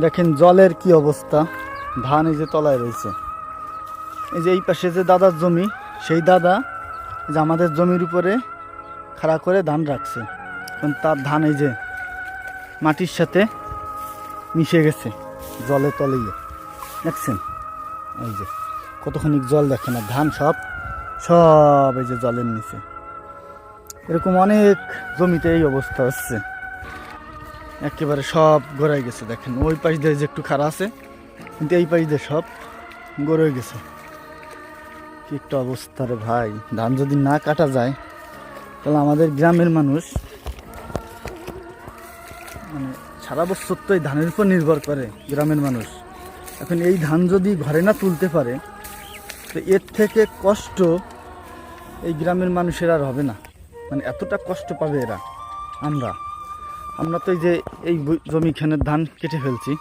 দেখেন জলের কি অবস্থা। ধান এই যে তলায় রয়েছে। এই যে এই পাশে যে দাদার জমি, সেই দাদা যে আমাদের জমির উপরে খাড়া করে ধান রাখছে, কারণ তার ধান এই যে মাটির সাথে মিশে গেছে জলে তলিয়ে। দেখছেন এই যে কতখানি জল, দেখেন আর ধান সব সব এই যে জলের নিচে। এরকম অনেক জমিতে এই অবস্থা হচ্ছে, একেবারে সব গড়াই গেছে। দেখেন ওই পাশ দিয়ে যে একটু খাড়া আছে, কিন্তু এই পাশ দিয়ে সব গড়ে গেছে। কি একটা অবস্থা রে ভাই। ধান যদি না কাটা যায় তাহলে আমাদের গ্রামের মানুষ মানে সারা বছর তো এই ধানের উপর নির্ভর করে গ্রামের মানুষ। এখন এই ধান যদি ঘরে না তুলতে পারে তো এর থেকে কষ্ট এই গ্রামের মানুষের আর হবে না। মানে এতটা কষ্ট পাবে এরা। আমরা তো এই যে এই জমিখানের ধান কেটে ফেলছি,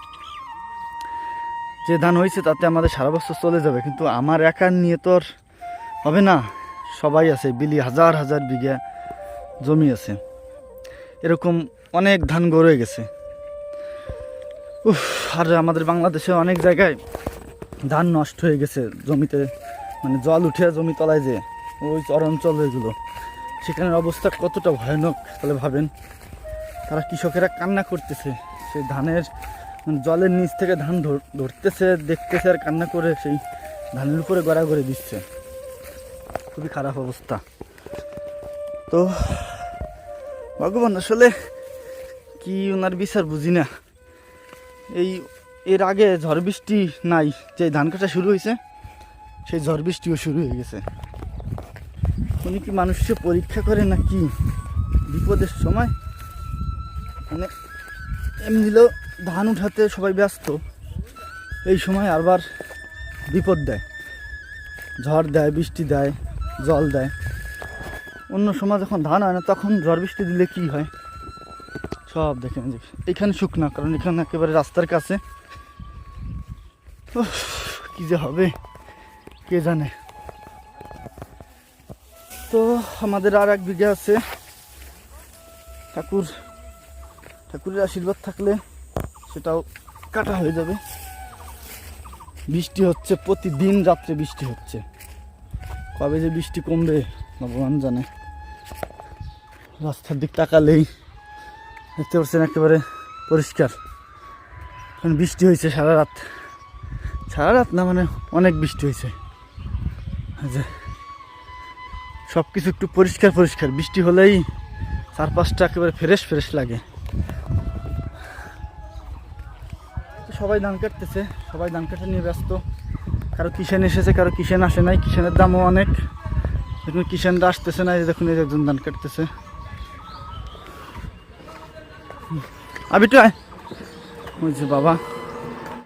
যে ধান হয়েছে তাতে আমাদের সারা বছর চলে যাবে, কিন্তু আমার একার নিয়ে তো আর হবে না। সবাই আছে, বিলি হাজার হাজার বিঘা জমি আছে, এরকম অনেক ধান গড়ে গেছে। আর আমাদের বাংলাদেশে অনেক জায়গায় ধান নষ্ট হয়ে গেছে জমিতে, মানে জল উঠে জমি তলায় যে ওই চরাঞ্চল এগুলো, সেখানের অবস্থা কতটা ভয়ানক তাহলে ভাবেন। তারা কৃষকেরা কান্না করতেছে, সেই ধানের জলের নিচ থেকে ধান ধরতেছে, দেখতেছে আর কান্না করে সেই ধানের উপরে গড়া করে দিচ্ছে। খুবই খারাপ অবস্থা। তো ভগবান আসলে কি ওনার বিচার বুঝি না। এর আগে ঝড় বৃষ্টি নাই, যে ধান কাটা শুরু হয়েছে সেই ঝড় বৃষ্টিও শুরু হয়ে গেছে। উনি কি মানুষকে পরীক্ষা করে না কি বিপদের সময়? মানে এমনিও ধান উঠাতে সবাই ব্যস্ত, এই সময় আবার বিপদ দেয়, ঝড় দেয়, বৃষ্টি দেয়, জল দেয়। অন্য সময় যখন ধান হয় না তখন ঝড় বৃষ্টি দিলে কি হয় সব দেখেন। এখানে শুকনা, কারণ এখানে একেবারে রাস্তার কাছে। কি যে হবে কে জানে। তো আমাদের আর 1 বিঘা আছে, ঠাকুরের আশীর্বাদ থাকলে সেটাও কাটা হয়ে যাবে। বৃষ্টি হচ্ছে প্রতিদিন, রাত্রে বৃষ্টি হচ্ছে, কবে যে বৃষ্টি কমবে ভগবান জানে। রাস্তার দিক তাকালেই দেখতে পাচ্ছেন একেবারে পরিষ্কার। এখন বৃষ্টি হয়েছে সারা রাত না, মানে অনেক বৃষ্টি হয়েছে। যে সব কিছু একটু পরিষ্কার বৃষ্টি হলেই চারপাশটা একেবারে ফ্রেশ লাগে। সবাই ধান কাটতেছে, সবাই ধান কাটা নিয়ে ব্যস্ত। কারো কিষান এসেছে, কারো কিষান আসে নাই। কিষানের দামও অনেক, দেখুন কিষানরা আসতেছে না। দেখুন এই একজন ধান কাটতেছে। আবিটু আয়, ওই যে বাবা।